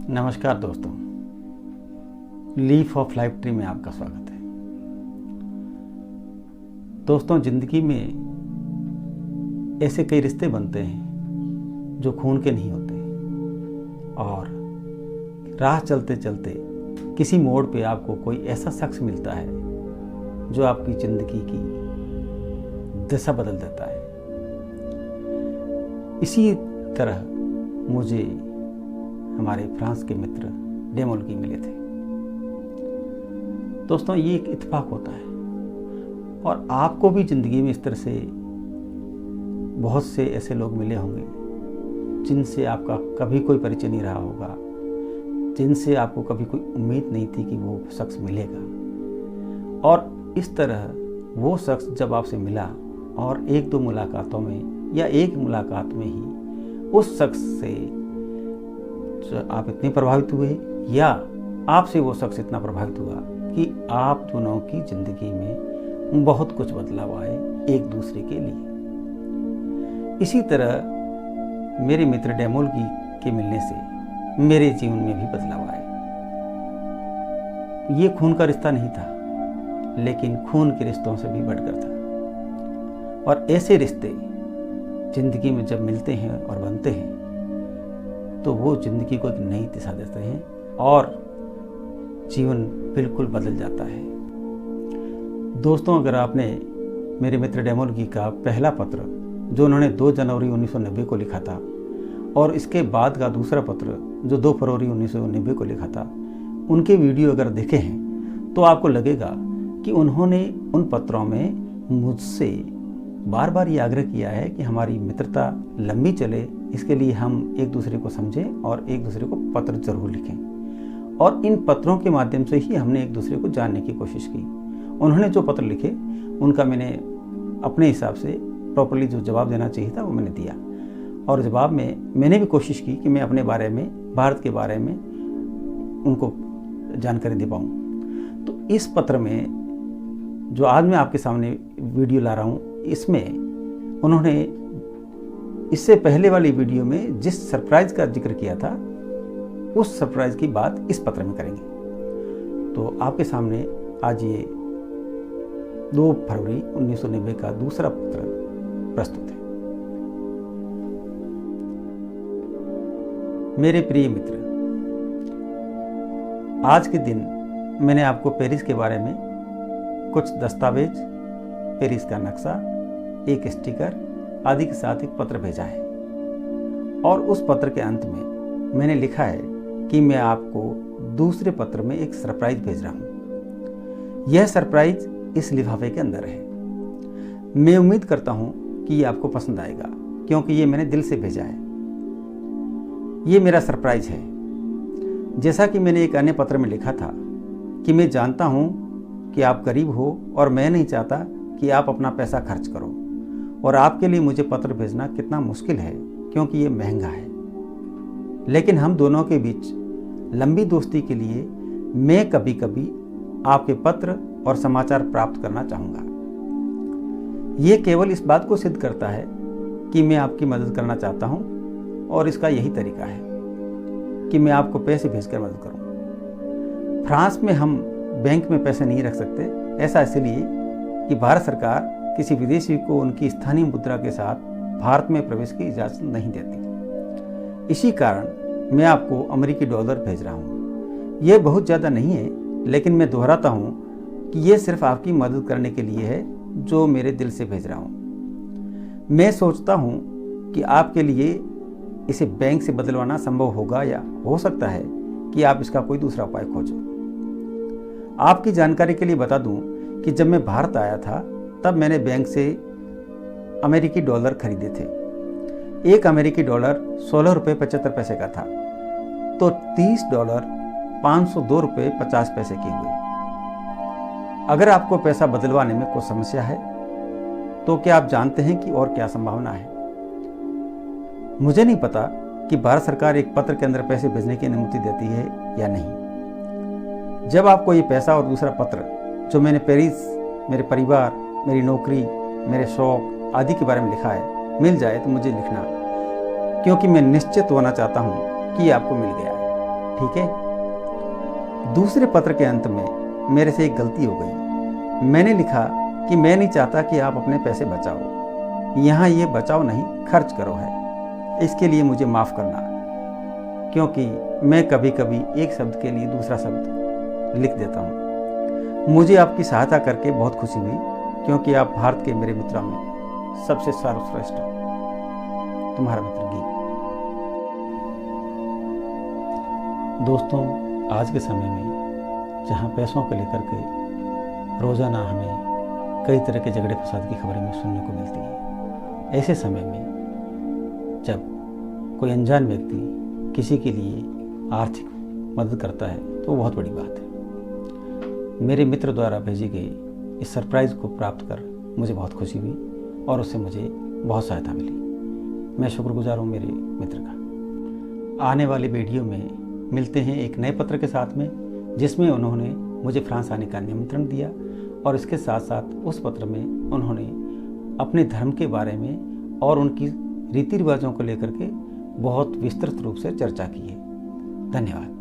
नमस्कार दोस्तों, leaf of life tree में आपका स्वागत है। दोस्तों, जिंदगी में ऐसे कई रिश्ते बनते हैं जो खून के नहीं होते और राह चलते चलते किसी मोड़ पे आपको कोई ऐसा शख्स मिलता है जो आपकी जिंदगी की दिशा बदल देता है। इसी तरह मुझे हमारे फ्रांस के मित्र डेमोल्की मिले थे। दोस्तों, ये एक इत्तेफाक होता है और आपको भी ज़िंदगी में इस तरह से बहुत से ऐसे लोग मिले होंगे जिनसे आपका कभी कोई परिचय नहीं रहा होगा, जिनसे आपको कभी कोई उम्मीद नहीं थी कि वो शख्स मिलेगा। और इस तरह वो शख्स जब आपसे मिला और एक दो मुलाकातों में या एक मुलाकात में ही उस शख्स से आप इतने प्रभावित हुए या आपसे वो शख्स इतना प्रभावित हुआ कि आप दोनों की जिंदगी में बहुत कुछ बदलाव आए एक दूसरे के लिए। इसी तरह मेरे मित्र डेमोल्की के मिलने से मेरे जीवन में भी बदलाव आए। ये खून का रिश्ता नहीं था, लेकिन खून के रिश्तों से भी बढ़कर था। और ऐसे रिश्ते जिंदगी में जब मिलते हैं और बनते हैं तो वो जिंदगी को एक नई दिशा देते हैं और जीवन बिल्कुल बदल जाता है। दोस्तों, अगर आपने मेरे मित्र डेमोल्की का पहला पत्र जो उन्होंने 2 जनवरी 1990 को लिखा था और इसके बाद का दूसरा पत्र जो 2 फरवरी 1990 को लिखा था, उनके वीडियो अगर देखे हैं तो आपको लगेगा कि उन्होंने उन पत्रों में मुझसे बार बार ये आग्रह किया है कि हमारी मित्रता लंबी चले, इसके लिए हम एक दूसरे को समझें और एक दूसरे को पत्र जरूर लिखें। और इन पत्रों के माध्यम से ही हमने एक दूसरे को जानने की कोशिश की। उन्होंने जो पत्र लिखे उनका मैंने अपने हिसाब से प्रॉपर्ली जो जवाब देना चाहिए था वो मैंने दिया। और जवाब में मैंने भी कोशिश की कि मैं अपने बारे में, भारत के बारे में उनको जानकारी दे पाऊँ। तो इस पत्र में जो आज मैं आपके सामने वीडियो ला रहा हूँ, इसमें उन्होंने इससे पहले वाली वीडियो में जिस सरप्राइज का जिक्र किया था उस सरप्राइज की बात इस पत्र में करेंगे। तो आपके सामने आज ये 2 फरवरी 1990 का दूसरा पत्र प्रस्तुत है। मेरे प्रिय मित्र, आज के दिन मैंने आपको पेरिस के बारे में कुछ दस्तावेज, पेरिस का नक्शा, एक स्टिकर आदि के साथ एक पत्र भेजा है। और उस पत्र के अंत में मैंने लिखा है कि मैं आपको दूसरे पत्र में एक सरप्राइज भेज रहा हूँ। यह सरप्राइज इस लिफाफे के अंदर है। मैं उम्मीद करता हूँ कि ये आपको पसंद आएगा, क्योंकि ये मैंने दिल से भेजा है। ये मेरा सरप्राइज है। जैसा कि मैंने एक अन्य पत्र में लिखा था कि मैं जानता हूँ कि आप गरीब हो और मैं नहीं चाहता कि आप अपना पैसा खर्च करो, और आपके लिए मुझे पत्र भेजना कितना मुश्किल है क्योंकि ये महंगा है। लेकिन हम दोनों के बीच लंबी दोस्ती के लिए मैं कभी कभी आपके पत्र और समाचार प्राप्त करना चाहूँगा। ये केवल इस बात को सिद्ध करता है कि मैं आपकी मदद करना चाहता हूँ, और इसका यही तरीका है कि मैं आपको पैसे भेजकर मदद करूँ। फ्रांस में हम बैंक में पैसे नहीं रख सकते। ऐसा इसलिए कि भारत सरकार किसी विदेशी को उनकी स्थानीय मुद्रा के साथ भारत में प्रवेश की इजाज़त नहीं देती। इसी कारण मैं आपको अमेरिकी डॉलर भेज रहा हूँ। यह बहुत ज़्यादा नहीं है, लेकिन मैं दोहराता हूँ कि यह सिर्फ आपकी मदद करने के लिए है जो मेरे दिल से भेज रहा हूँ। मैं सोचता हूँ कि आपके लिए इसे बैंक से बदलवाना संभव होगा, या हो सकता है कि आप इसका कोई दूसरा उपाय खोजो। आपकी जानकारी के लिए बता दूं कि जब मैं भारत आया था तब मैंने बैंक से अमेरिकी डॉलर खरीदे थे। एक अमेरिकी डॉलर 16 रुपये 75 पैसे का था, तो 30 डॉलर 502 रुपये 50 पैसे के हुए। अगर आपको पैसा बदलवाने में कोई समस्या है तो क्या आप जानते हैं कि और क्या संभावना है? मुझे नहीं पता कि भारत सरकार एक पत्र के अंदर पैसे भेजने की अनुमति देती है या नहीं। जब आपको ये पैसा और दूसरा पत्र जो मैंने पेरिस, मेरे परिवार, मेरी नौकरी, मेरे शौक आदि के बारे में लिखा है मिल जाए तो मुझे लिखना, क्योंकि मैं निश्चित होना चाहता हूँ कि आपको मिल गया है। ठीक है। दूसरे पत्र के अंत में मेरे से एक गलती हो गई। मैंने लिखा कि मैं नहीं चाहता कि आप अपने पैसे बचाओ। यहाँ ये बचाओ नहीं, खर्च करो है। इसके लिए मुझे माफ़ करना, क्योंकि मैं कभी कभी एक शब्द के लिए दूसरा शब्द लिख देता हूँ। मुझे आपकी सहायता करके बहुत खुशी हुई, क्योंकि आप भारत के मेरे मित्रों में सबसे सर्वश्रेष्ठ हो। तुम्हारा मित्र गी। दोस्तों, आज के समय में जहाँ पैसों को लेकर के रोज़ाना हमें कई तरह के झगड़े फसाद की खबरें में सुनने को मिलती है, ऐसे समय में जब कोई अनजान व्यक्ति किसी के लिए आर्थिक मदद करता है तो वो बहुत बड़ी बात है। मेरे मित्र द्वारा भेजी गई इस सरप्राइज़ को प्राप्त कर मुझे बहुत खुशी हुई और उससे मुझे बहुत सहायता मिली। मैं शुक्रगुजार हूँ मेरे मित्र का। आने वाले वीडियो में मिलते हैं एक नए पत्र के साथ में, जिसमें उन्होंने मुझे फ्रांस आने का निमंत्रण दिया और इसके साथ साथ उस पत्र में उन्होंने अपने धर्म के बारे में और उनकी रीति रिवाजों को लेकर के बहुत विस्तृत रूप से चर्चा की है। धन्यवाद।